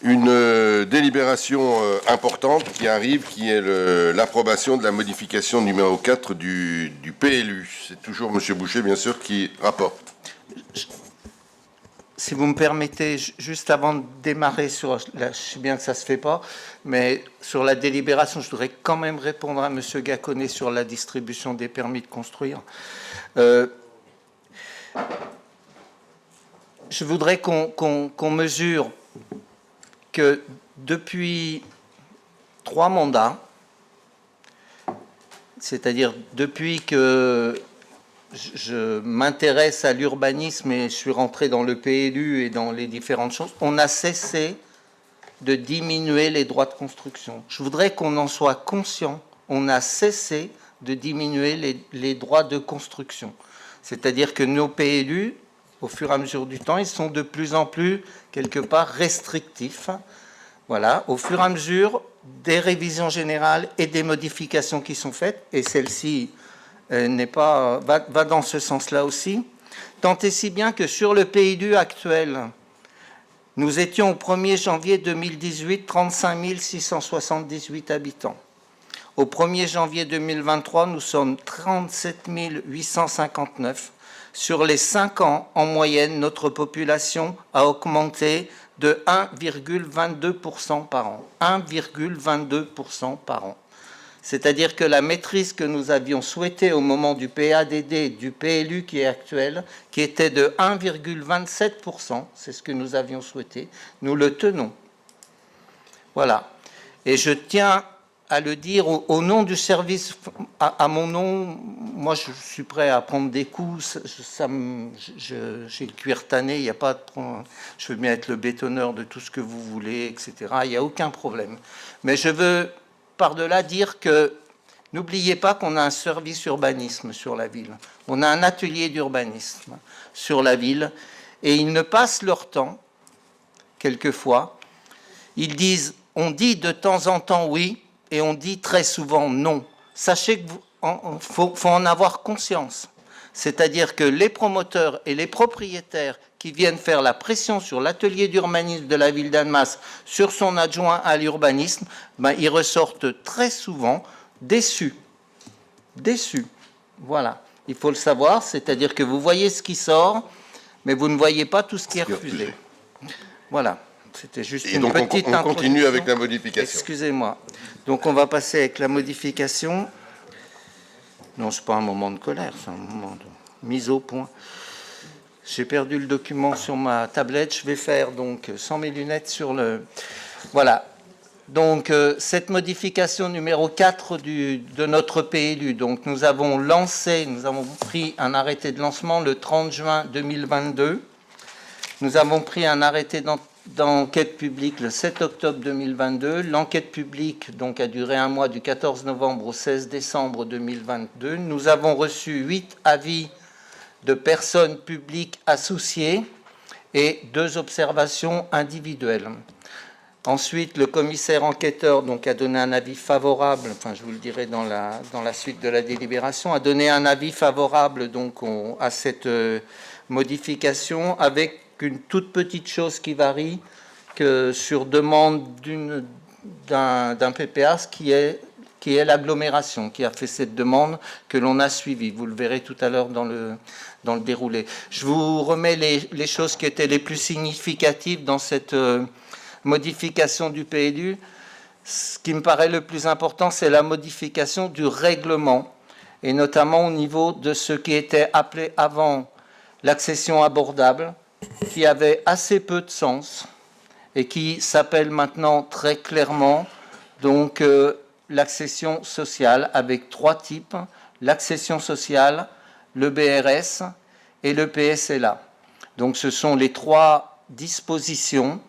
une délibération importante qui arrive, qui est l'approbation de la modification numéro 4 du PLU. C'est toujours M. Boucher, bien sûr, qui rapporte. Si vous me permettez, juste avant de démarrer sur... Là, je sais bien que ça ne se fait pas, mais sur la délibération, je voudrais quand même répondre à M. Gaconnet sur la distribution des permis de construire. Je voudrais qu'on mesure que depuis 3 mandats, c'est-à-dire depuis que je m'intéresse à l'urbanisme et je suis rentré dans le PLU et dans les différentes choses, on a cessé de diminuer les droits de construction. Je voudrais qu'on en soit conscient. On a cessé de diminuer les droits de construction. C'est-à-dire que nos PLU, au fur et à mesure du temps, ils sont de plus en plus, quelque part, restrictifs. Voilà, au fur et à mesure des révisions générales et des modifications qui sont faites, et celle-ci va dans ce sens-là aussi, tant et si bien que sur le PLU actuel, nous étions au 1er janvier 2018 35 678 habitants. Au 1er janvier 2023, nous sommes 37 859. Sur les 5 ans, en moyenne, notre population a augmenté de 1,22% par an. 1,22% par an. C'est-à-dire que la maîtrise que nous avions souhaitée au moment du PADD, du PLU qui est actuel, qui était de 1,27%, c'est ce que nous avions souhaité, nous le tenons. Voilà. Et je tiens à le dire au nom du service, à mon nom, moi je suis prêt à prendre des coups, j'ai le cuir tanné, il n'y a pas de, je veux bien être le bétonneur de tout ce que vous voulez, etc. Il n'y a aucun problème. Mais je veux par-delà dire que n'oubliez pas qu'on a un service urbanisme sur la ville. On a un atelier d'urbanisme sur la ville et ils ne passent leur temps, quelquefois, ils disent, on dit de temps en temps oui, et on dit très souvent non. Sachez qu'il faut en avoir conscience. C'est-à-dire que les promoteurs et les propriétaires qui viennent faire la pression sur l'atelier d'urbanisme de la ville d'Annemasse, sur son adjoint à l'urbanisme, ben, ils ressortent très souvent déçus. Déçus. Voilà. Il faut le savoir, c'est-à-dire que vous voyez ce qui sort, mais vous ne voyez pas tout ce qui est refusé. Voilà. C'était juste une petite introduction. On continue avec la modification. Excusez-moi. Donc on va passer avec la modification. Non, ce n'est pas un moment de colère, c'est un moment de mise au point. J'ai perdu le document sur ma tablette. Je vais faire donc sans mes lunettes sur le... Voilà. Donc cette modification numéro 4 de notre PLU. Donc nous avons pris un arrêté de lancement le 30 juin 2022. Nous avons pris un arrêté d'enquête publique le 7 octobre 2022. L'enquête publique donc, a duré un mois du 14 novembre au 16 décembre 2022. Nous avons reçu 8 avis de personnes publiques associées et 2 observations individuelles. Ensuite, le commissaire enquêteur donc, a donné un avis favorable, enfin je vous le dirai dans la suite de la délibération, a donné un avis favorable donc, à cette modification avec une toute petite chose qui varie, que sur demande d'un PPA, qui est l'agglomération, qui a fait cette demande que l'on a suivie. Vous le verrez tout à l'heure dans le déroulé. Je vous remets les choses qui étaient les plus significatives dans cette modification du PLU. Ce qui me paraît le plus important, c'est la modification du règlement, et notamment au niveau de ce qui était appelé avant l'accession abordable, qui avait assez peu de sens et qui s'appelle maintenant très clairement donc l'accession sociale avec 3 types, l'accession sociale, le BRS et le PSLA. Donc ce sont les 3 dispositions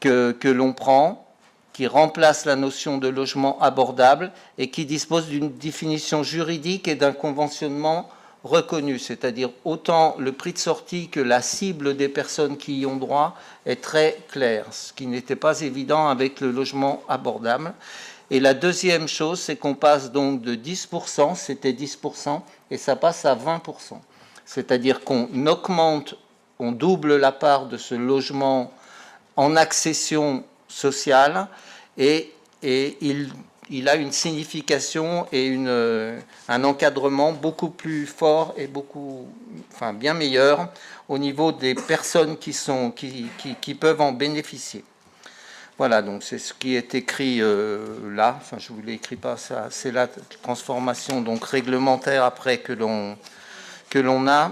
que l'on prend, qui remplacent la notion de logement abordable et qui disposent d'une définition juridique et d'un conventionnement reconnu, c'est-à-dire autant le prix de sortie que la cible des personnes qui y ont droit est très clair, ce qui n'était pas évident avec le logement abordable. Et la deuxième chose, c'est qu'on passe donc de 10%, c'était 10%, et ça passe à 20%. C'est-à-dire qu'on augmente, on double la part de ce logement en accession sociale et il a une signification et un encadrement beaucoup plus fort et bien meilleur au niveau des personnes qui peuvent en bénéficier. Voilà, donc c'est ce qui est écrit là. Enfin, je ne vous l'écris pas, ça. C'est la transformation donc réglementaire après que l'on a.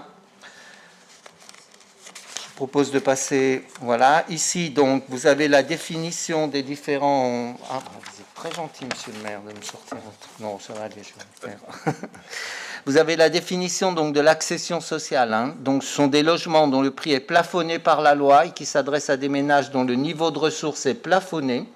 Je propose de passer. Voilà, ici donc vous avez la définition des différents. Ah, vous êtes très gentil, monsieur le maire, de me sortir. Non, ça va aller, je vais le faire. Vous avez la définition donc de l'accession sociale. Hein. Donc, ce sont des logements dont le prix est plafonné par la loi et qui s'adressent à des ménages dont le niveau de ressources est plafonné.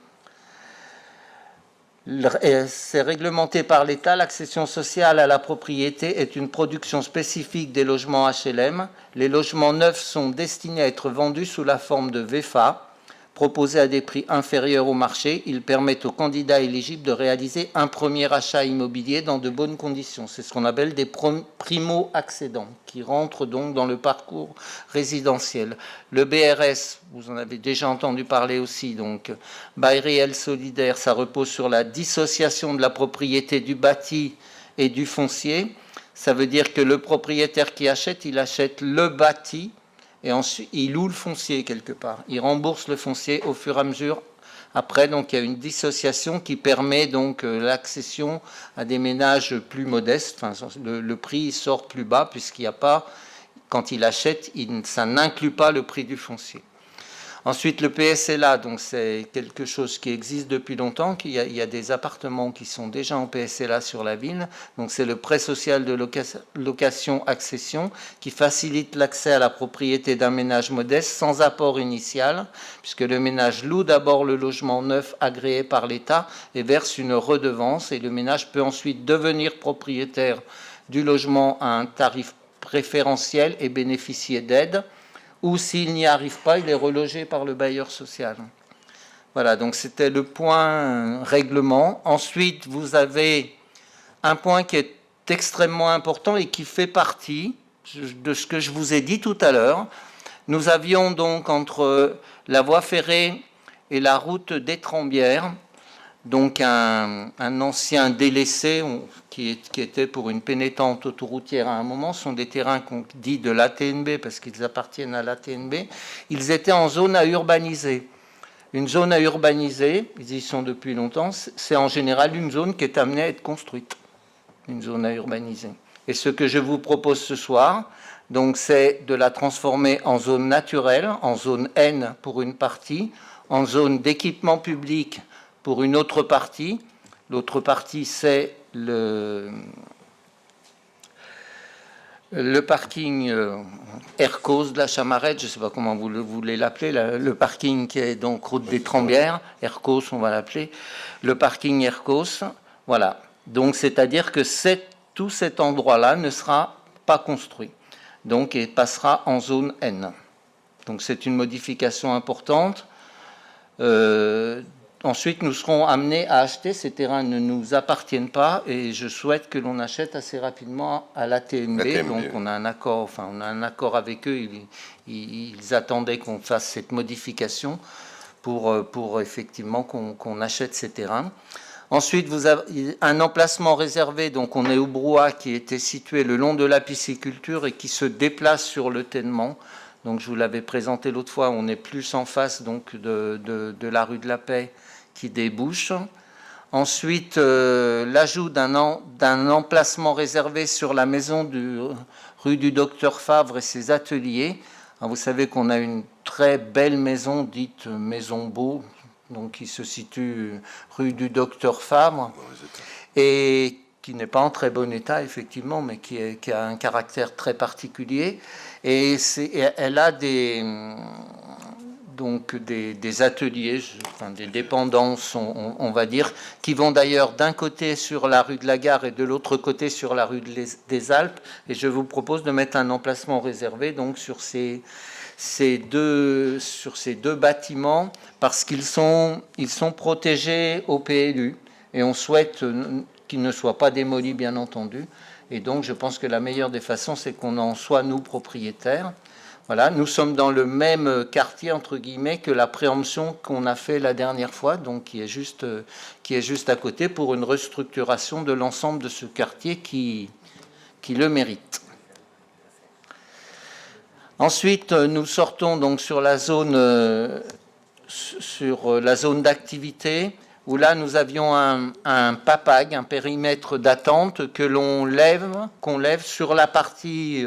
C'est réglementé par l'État. L'accession sociale à la propriété est une production spécifique des logements HLM. Les logements neufs sont destinés à être vendus sous la forme de VFA. Proposés à des prix inférieurs au marché, ils permettent aux candidats éligibles de réaliser un premier achat immobilier dans de bonnes conditions. C'est ce qu'on appelle des primo-accédants, qui rentrent donc dans le parcours résidentiel. Le BRS, vous en avez déjà entendu parler aussi, donc bail réel solidaire, ça repose sur la dissociation de la propriété du bâti et du foncier. Ça veut dire que le propriétaire qui achète, il achète le bâti, et ensuite, il loue le foncier quelque part. Il rembourse le foncier au fur et à mesure. Après, donc, il y a une dissociation qui permet donc l'accession à des ménages plus modestes. Enfin, le prix sort plus bas puisqu'il n'y a pas, quand il achète, ça n'inclut pas le prix du foncier. Ensuite, le PSLA, donc c'est quelque chose qui existe depuis longtemps. Il y a des appartements qui sont déjà en PSLA sur la ville. Donc c'est le prêt social de location-accession qui facilite l'accès à la propriété d'un ménage modeste sans apport initial, puisque le ménage loue d'abord le logement neuf agréé par l'État et verse une redevance. Et le ménage peut ensuite devenir propriétaire du logement à un tarif préférentiel et bénéficier d'aides. Ou s'il n'y arrive pas, il est relogé par le bailleur social. Voilà, donc c'était le point règlement. Ensuite, vous avez un point qui est extrêmement important et qui fait partie de ce que je vous ai dit tout à l'heure. Nous avions donc entre la voie ferrée et la route d'Étrembières, donc un ancien délaissé qui était pour une pénétrante autoroutière à un moment, sont des terrains qu'on dit de l'ATNB parce qu'ils appartiennent à l'ATNB. Ils étaient en zone à urbaniser. Une zone à urbaniser, ils y sont depuis longtemps, c'est en général une zone qui est amenée à être construite. Une zone à urbaniser. Et ce que je vous propose ce soir, donc, c'est de la transformer en zone naturelle, en zone N pour une partie, en zone d'équipement public pour une autre partie. L'autre partie, c'est le parking Aircos de la Chamarette, je ne sais pas comment vous voulez l'appeler, le parking qui est donc route d'Étrembières, Aircos on va l'appeler, le parking Aircos, voilà. Donc c'est-à-dire que tout cet endroit-là ne sera pas construit, donc il passera en zone N. Donc c'est une modification importante. Ensuite, nous serons amenés à acheter. Ces terrains ne nous appartiennent pas et je souhaite que l'on achète assez rapidement à l'ATNB. Donc, on a un accord avec eux. Ils attendaient qu'on fasse cette modification pour effectivement qu'on achète ces terrains. Ensuite, vous avez un emplacement réservé. Donc, on est au Brouhaha qui était situé le long de la pisciculture et qui se déplace sur le Ténement. Donc, je vous l'avais présenté l'autre fois. On est plus en face donc de la rue de la Paix qui débouche. Ensuite, l'ajout d'un emplacement réservé sur la maison rue du Docteur Favre et ses ateliers. Alors, vous savez qu'on a une très belle maison dite Maison Beau, donc qui se situe rue du Docteur Favre et qui n'est pas en très bon état effectivement, mais qui a un caractère très particulier. Et elle a des ateliers, des dépendances, on va dire, qui vont d'ailleurs d'un côté sur la rue de la Gare et de l'autre côté sur la rue des Alpes. Et je vous propose de mettre un emplacement réservé donc sur ces deux bâtiments parce qu'ils sont protégés au PLU et on souhaite qu'ils ne soient pas démolis, bien entendu. Et donc, je pense que la meilleure des façons, c'est qu'on en soit nous propriétaires. Voilà, nous sommes dans le même quartier, entre guillemets, que la préemption qu'on a fait la dernière fois, donc qui est juste à côté, pour une restructuration de l'ensemble de ce quartier qui le mérite. Ensuite, nous sortons donc sur la zone d'activité, où là nous avions un PAPAG, un périmètre d'attente qu'on lève sur la partie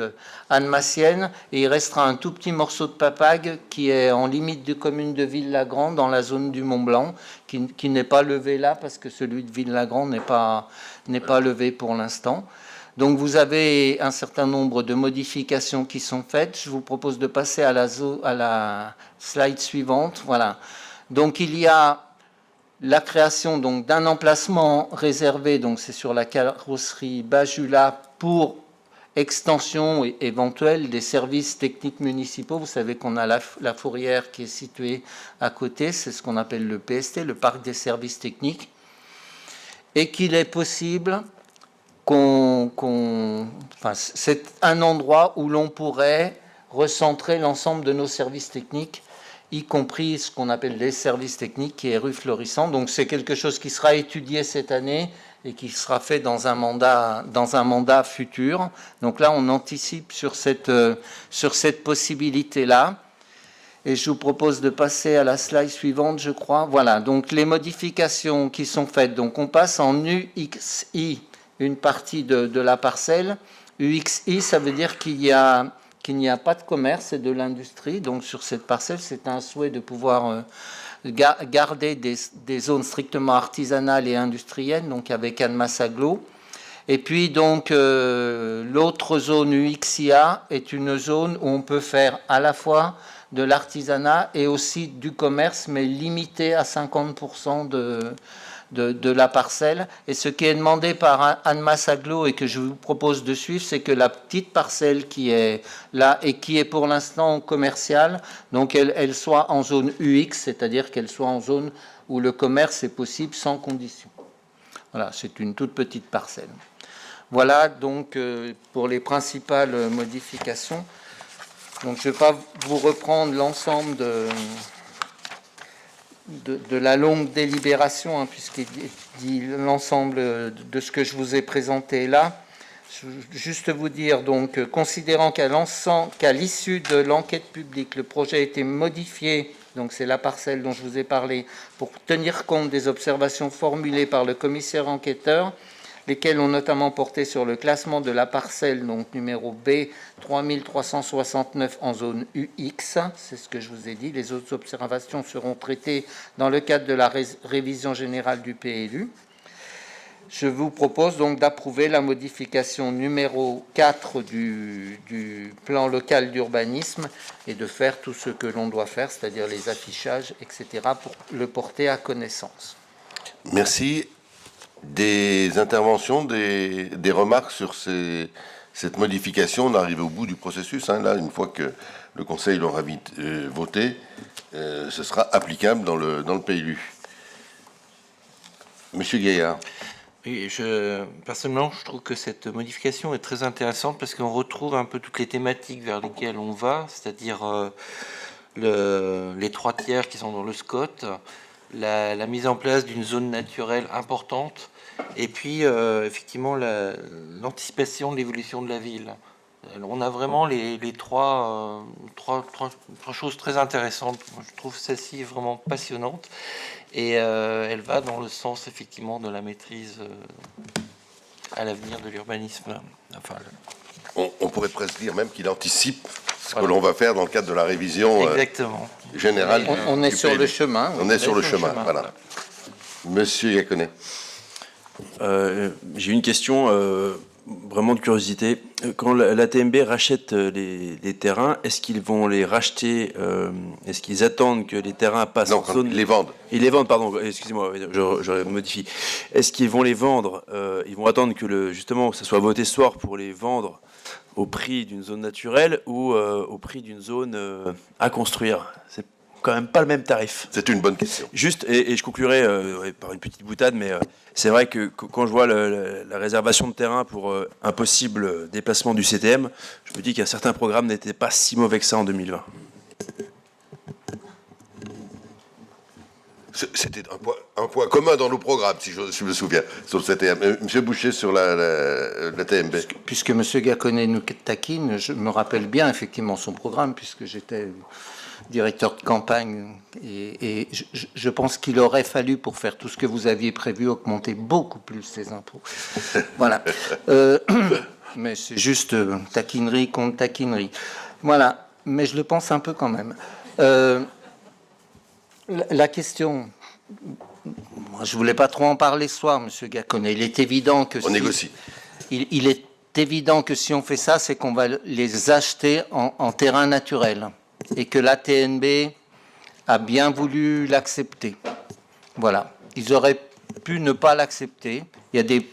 annemassienne, et il restera un tout petit morceau de PAPAG qui est en limite de commune de Ville-la-Grande, dans la zone du Mont-Blanc, qui n'est pas levé là parce que celui de Ville-la-Grande n'est pas levé pour l'instant. Donc vous avez un certain nombre de modifications qui sont faites. Je vous propose de passer à la slide suivante. Voilà. Donc il y a la création donc d'un emplacement réservé, donc c'est sur la carrosserie Bajula, pour extension éventuelle des services techniques municipaux. Vous savez qu'on a la fourrière qui est située à côté, c'est ce qu'on appelle le PST, le parc des services techniques, et qu'il est possible c'est un endroit où l'on pourrait recentrer l'ensemble de nos services techniques, y compris ce qu'on appelle les services techniques, qui est rue Florissant. Donc c'est quelque chose qui sera étudié cette année et qui sera fait dans un mandat futur. Donc là, on anticipe sur cette possibilité-là. Et je vous propose de passer à la slide suivante, je crois. Voilà, donc les modifications qui sont faites. Donc on passe en UXI, une partie de la parcelle. UXI, ça veut dire qu'il n'y a pas de commerce et de l'industrie. Donc sur cette parcelle, c'est un souhait de pouvoir garder des zones strictement artisanales et industrielles, donc avec Annemasse Agglo. Et puis donc l'autre zone UXIA est une zone où on peut faire à la fois de l'artisanat et aussi du commerce, mais limité à 50% de la parcelle. Et ce qui est demandé par Annemasse Agglo et que je vous propose de suivre, c'est que la petite parcelle qui est là et qui est pour l'instant commerciale, donc elle soit en zone UX, c'est-à-dire qu'elle soit en zone où le commerce est possible sans condition. Voilà, c'est une toute petite parcelle. Voilà donc pour les principales modifications. Donc je ne vais pas vous reprendre l'ensemble de la longue délibération, hein, puisqu'il dit l'ensemble de ce que je vous ai présenté là. Juste vous dire, donc, considérant qu'à l'issue de l'enquête publique, le projet a été modifié, donc c'est la parcelle dont je vous ai parlé, pour tenir compte des observations formulées par le commissaire enquêteur, lesquels ont notamment porté sur le classement de la parcelle, donc numéro B 3369 en zone UX, c'est ce que je vous ai dit. Les autres observations seront traitées dans le cadre de la révision générale du PLU. Je vous propose donc d'approuver la modification numéro 4 du plan local d'urbanisme et de faire tout ce que l'on doit faire, c'est-à-dire les affichages, etc., pour le porter à connaissance. Merci. Des interventions, des remarques sur cette modification. On arrive au bout du processus. Hein, là, une fois que le Conseil l'aura voté, ce sera applicable dans le PLU. Monsieur Gaillard. Oui, personnellement, je trouve que cette modification est très intéressante parce qu'on retrouve un peu toutes les thématiques vers lesquelles on va, c'est-à-dire les 3 tiers qui sont dans le SCOT, la mise en place d'une zone naturelle importante, et puis effectivement l'anticipation de l'évolution de la ville. On a vraiment les trois choses très intéressantes. Je trouve celle-ci vraiment passionnante et elle va dans le sens effectivement de la maîtrise à l'avenir de l'urbanisme. Enfin, on pourrait presque dire même qu'il anticipe ce que l'on va faire dans le cadre de la révision générale. On est sur le chemin. On est sur le chemin, voilà. Monsieur Iaconet. J'ai une question vraiment de curiosité. Quand l'ATMB rachète les terrains, est-ce qu'ils vont les racheter est-ce qu'ils attendent que les terrains passent en zone... ils les vendent. Ils les vendent, pardon, excusez-moi, je modifie. Est-ce qu'ils vont les vendre ils vont attendre que justement que ça soit voté ce soir pour les vendre au prix d'une zone naturelle ou au prix d'une zone à construire? quand même pas le même tarif? C'est une bonne question. Juste, et je conclurai par une petite boutade, mais c'est vrai que quand je vois la réservation de terrain pour un possible déplacement du CTM, je me dis qu'un certain programme n'était pas si mauvais que ça en 2020. C'était un point commun dans nos programmes, si je me souviens, sur le CTM. Monsieur Boucher, sur la TMB. Puisque M. Gaconnet nous taquine, je me rappelle bien effectivement son programme, puisque j'étais directeur de campagne, et je pense qu'il aurait fallu, pour faire tout ce que vous aviez prévu, augmenter beaucoup plus les impôts. Voilà. Mais c'est juste taquinerie contre taquinerie. Voilà. Mais je le pense un peu quand même. La question, moi, je voulais pas trop en parler ce soir, Monsieur Gaconnet. Il est évident que on négocie. Il est évident que si on fait ça, c'est qu'on va les acheter en terrain naturel et que la TNB a bien voulu l'accepter. Voilà. Ils auraient pu ne pas l'accepter. Il y a des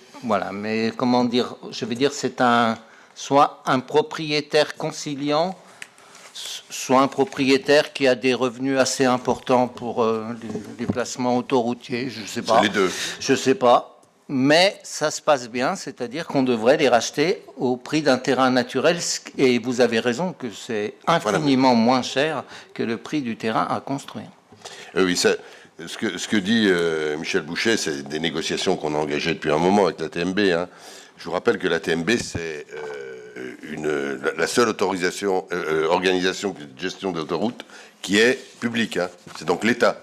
mais comment dire, je vais dire, c'est soit un propriétaire conciliant, soit un propriétaire qui a des revenus assez importants pour les déplacements autoroutiers, je ne sais pas. C'est les deux. Je ne sais pas. Mais ça se passe bien, c'est-à-dire qu'on devrait les racheter au prix d'un terrain naturel. Et vous avez raison que c'est infiniment moins cher que le prix du terrain à construire. Oui, ce que dit Michel Boucher, c'est des négociations qu'on a engagées depuis un moment avec la TMB. Hein. Je vous rappelle que la TMB, c'est la seule organisation de gestion d'autoroutes qui est publique. Hein. C'est donc l'État.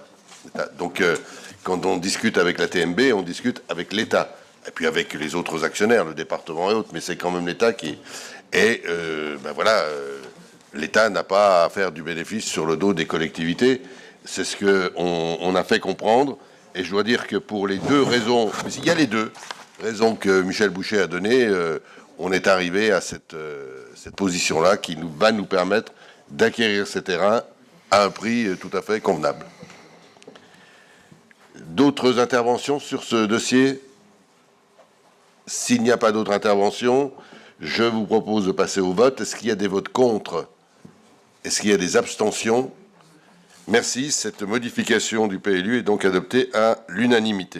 Donc, quand on discute avec la TMB, on discute avec l'État. Et puis avec les autres actionnaires, le département et autres. Mais c'est quand même l'État qui... Et l'État n'a pas à faire du bénéfice sur le dos des collectivités. C'est ce qu'on a fait comprendre. Et je dois dire que pour les deux raisons... Il y a les deux raisons que Michel Boucher a données. On est arrivé à cette position-là qui va nous permettre d'acquérir ces terrains à un prix tout à fait convenable. D'autres interventions sur ce dossier? S'il n'y a pas d'autres interventions, je vous propose de passer au vote. Est-ce qu'il y a des votes contre? Est-ce qu'il y a des abstentions? Merci. Cette modification du PLU est donc adoptée à l'unanimité.